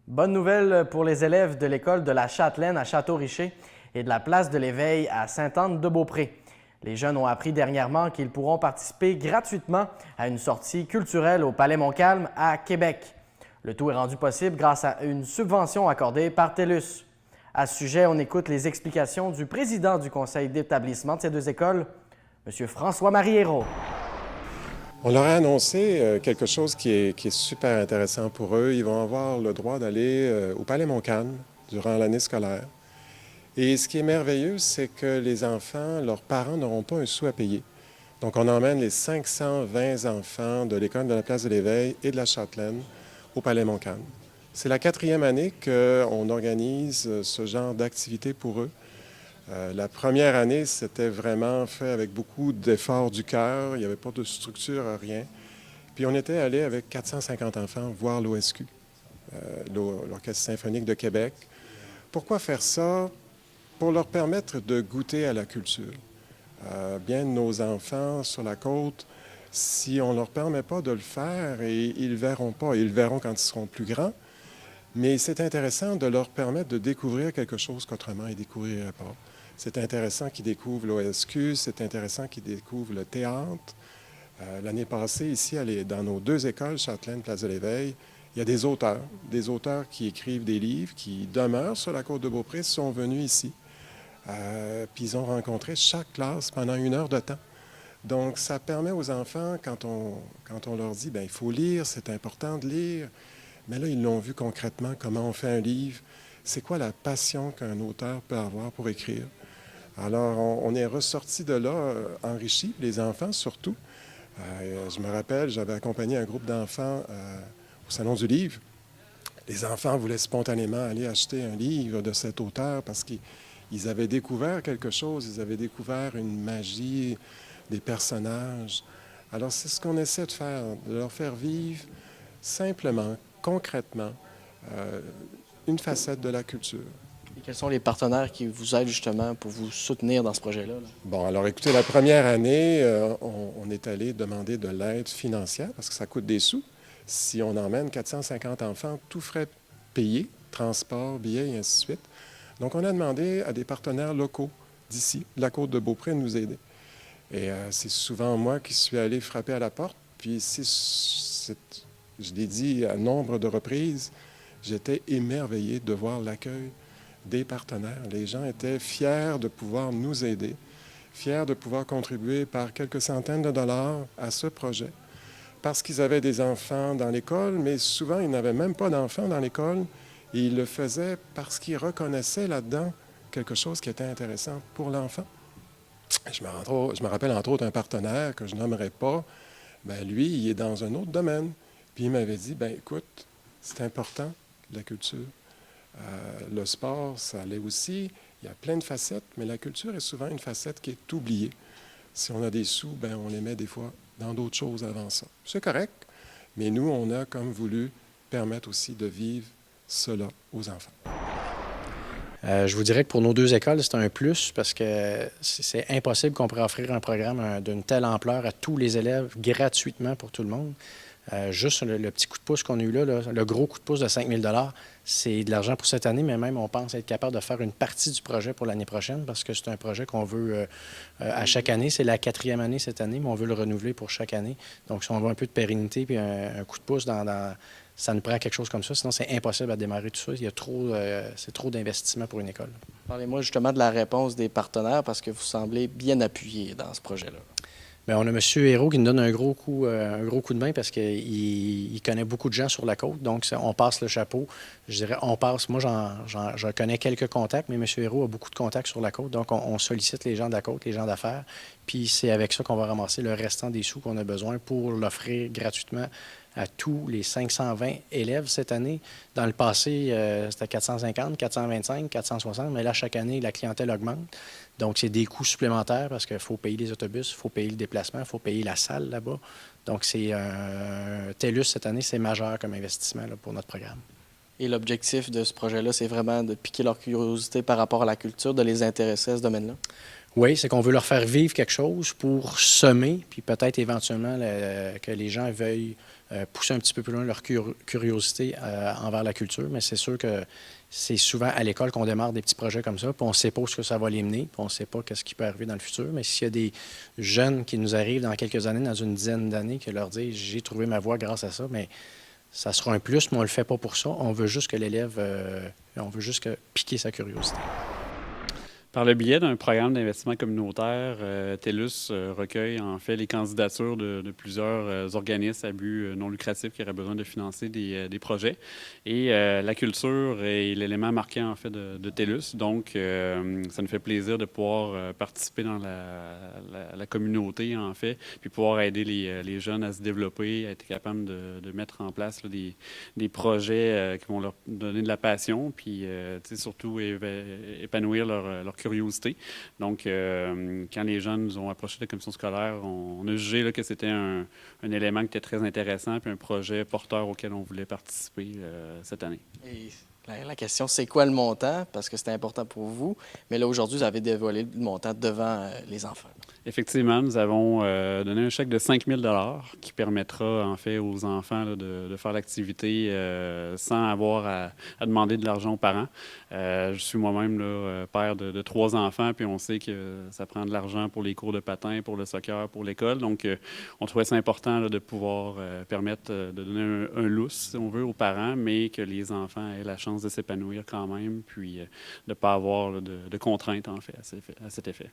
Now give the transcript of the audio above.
Bonne nouvelle pour les élèves de l'école de la Châtelaine à Château-Richer et de la place de l'Éveil à Sainte-Anne-de-Beaupré. Les jeunes ont appris dernièrement qu'ils pourront participer gratuitement à une sortie culturelle au Palais Montcalm à Québec. Le tout est rendu possible grâce à une subvention accordée par TELUS. À ce sujet, on écoute les explications du président du conseil d'établissement de ces deux écoles, M. François-Marie Hérault. On leur a annoncé quelque chose qui est super intéressant pour eux. Ils vont avoir le droit d'aller au Palais Montcalm durant l'année scolaire. Et ce qui est merveilleux, c'est que les enfants, leurs parents n'auront pas un sou à payer. Donc, on emmène les 520 enfants de l'école de la place de l'Éveil et de la Châtelaine au Palais Montcalm. C'est la 4e année qu'on organise ce genre d'activité pour eux. La première année, c'était vraiment fait avec beaucoup d'efforts du cœur. Il n'y avait pas de structure, rien. Puis on était allé avec 450 enfants voir l'OSQ, l'Orchestre symphonique de Québec. Pourquoi faire ça? Pour leur permettre de goûter à la culture. Bien, nos enfants sur la côte, si on ne leur permet pas de le faire, et ils ne le verront pas, ils le verront quand ils seront plus grands, mais c'est intéressant de leur permettre de découvrir quelque chose qu'autrement ils ne découvriraient pas. C'est intéressant qu'ils découvrent l'OSQ, c'est intéressant qu'ils découvrent le théâtre. L'année passée, ici, dans nos 2 écoles, Châtelaine, Place de l'Éveil, il y a des auteurs qui écrivent des livres, qui demeurent sur la côte de Beaupré, sont venus ici. Puis ils ont rencontré chaque classe pendant 1 heure de temps. Donc, ça permet aux enfants, quand on leur dit, bien, il faut lire, c'est important de lire, mais là, ils l'ont vu concrètement, comment on fait un livre, c'est quoi la passion qu'un auteur peut avoir pour écrire. Alors, on est ressorti de là enrichis, les enfants surtout. Je me rappelle, j'avais accompagné un groupe d'enfants au Salon du Livre. Les enfants voulaient spontanément aller acheter un livre de cet auteur parce qu'ils avaient découvert quelque chose, ils avaient découvert une magie des personnages. Alors, c'est ce qu'on essaie de faire, de leur faire vivre simplement, concrètement, une facette de la culture. Et quels sont les partenaires qui vous aident justement pour vous soutenir dans ce projet-là? Bon, alors écoutez, la première année, on est allé demander de l'aide financière parce que ça coûte des sous. Si on emmène 450 enfants, tout frais payés, transport, billets et ainsi de suite. Donc, on a demandé à des partenaires locaux d'ici, de la côte de Beaupré, de nous aider. Et c'est souvent moi qui suis allé frapper à la porte. Puis, je l'ai dit à nombre de reprises, j'étais émerveillé de voir l'accueil des partenaires. Les gens étaient fiers de pouvoir nous aider, fiers de pouvoir contribuer par quelques centaines de dollars à ce projet, parce qu'ils avaient des enfants dans l'école, mais souvent, ils n'avaient même pas d'enfants dans l'école, et ils le faisaient parce qu'ils reconnaissaient là-dedans quelque chose qui était intéressant pour l'enfant. Je me rappelle entre autres un partenaire que je nommerai pas. Bien, lui, il est dans un autre domaine. Puis il m'avait dit, bien, écoute, c'est important, la culture. Le sport, ça allait aussi. Il y a plein de facettes, mais la culture est souvent une facette qui est oubliée. Si on a des sous, bien, on les met des fois dans d'autres choses avant ça. C'est correct, mais nous, on a comme voulu permettre aussi de vivre cela aux enfants. Je vous dirais que pour nos 2 écoles, c'est un plus parce que c'est impossible qu'on pourrait offrir un programme d'une telle ampleur à tous les élèves gratuitement pour tout le monde. Juste le petit coup de pouce qu'on a eu là, le gros coup de pouce de 5 000 $, c'est de l'argent pour cette année, mais même on pense être capable de faire une partie du projet pour l'année prochaine parce que c'est un projet qu'on veut à chaque année. C'est la 4e année cette année, mais on veut le renouveler pour chaque année. Donc, si on veut un peu de pérennité puis un coup de pouce ça nous prend quelque chose comme ça. Sinon, c'est impossible à démarrer tout ça. C'est trop d'investissement pour une école. Parlez-moi justement de la réponse des partenaires parce que vous semblez bien appuyé dans ce projet-là. Bien, on a M. Hérault qui nous donne un gros coup de main parce qu'il connaît beaucoup de gens sur la côte. Donc, on passe le chapeau. Je dirais, on passe. Moi, j'en connais quelques contacts, mais M. Hérault a beaucoup de contacts sur la côte. Donc, on sollicite les gens de la côte, les gens d'affaires. Puis, c'est avec ça qu'on va ramasser le restant des sous qu'on a besoin pour l'offrir gratuitement à tous les 520 élèves cette année. Dans le passé, c'était 450, 425, 460, mais là, chaque année, la clientèle augmente. Donc, c'est des coûts supplémentaires parce qu'il faut payer les autobus, il faut payer le déplacement, il faut payer la salle là-bas. Donc, c'est TELUS cette année, c'est majeur comme investissement là, pour notre programme. Et l'objectif de ce projet-là, c'est vraiment de piquer leur curiosité par rapport à la culture, de les intéresser à ce domaine-là? Oui, c'est qu'on veut leur faire vivre quelque chose pour semer, puis peut-être éventuellement que les gens veuillent pousser un petit peu plus loin leur curiosité envers la culture. Mais c'est sûr que c'est souvent à l'école qu'on démarre des petits projets comme ça, puis on ne sait pas où ce que ça va les mener, puis on ne sait pas ce qui peut arriver dans le futur. Mais s'il y a des jeunes qui nous arrivent dans quelques années, dans une dizaine d'années, qui leur disent « j'ai trouvé ma voie grâce à ça », mais ça sera un plus, mais on ne le fait pas pour ça. On veut juste que l'élève, on veut juste piquer sa curiosité. Par le biais d'un programme d'investissement communautaire, TELUS recueille en fait les candidatures de plusieurs organismes à but non lucratif qui auraient besoin de financer des projets. Et la culture est l'élément marquant en fait de TELUS. Donc, ça nous fait plaisir de pouvoir participer dans la communauté en fait, puis pouvoir aider les jeunes à se développer, à être capables de mettre en place là, des projets qui vont leur donner de la passion, puis surtout épanouir leur curiosité. Donc, quand les jeunes nous ont approché de la commission scolaire, on a jugé là, que c'était un élément qui était très intéressant puis un projet porteur auquel on voulait participer cette année. Et la question, c'est quoi le montant? Parce que c'était important pour vous. Mais là, aujourd'hui, vous avez dévoilé le montant devant les enfants. Effectivement, nous avons donné un chèque de 5 000 $ qui permettra en fait aux enfants là, de faire l'activité sans avoir à demander de l'argent aux parents. Je suis moi-même là, père de 3 enfants, puis on sait que ça prend de l'argent pour les cours de patin, pour le soccer, pour l'école. Donc, on trouvait ça important là, de pouvoir permettre de donner un lousse, si on veut, aux parents, mais que les enfants aient la chance de s'épanouir quand même, puis de ne pas avoir là, de contraintes en fait à cet effet.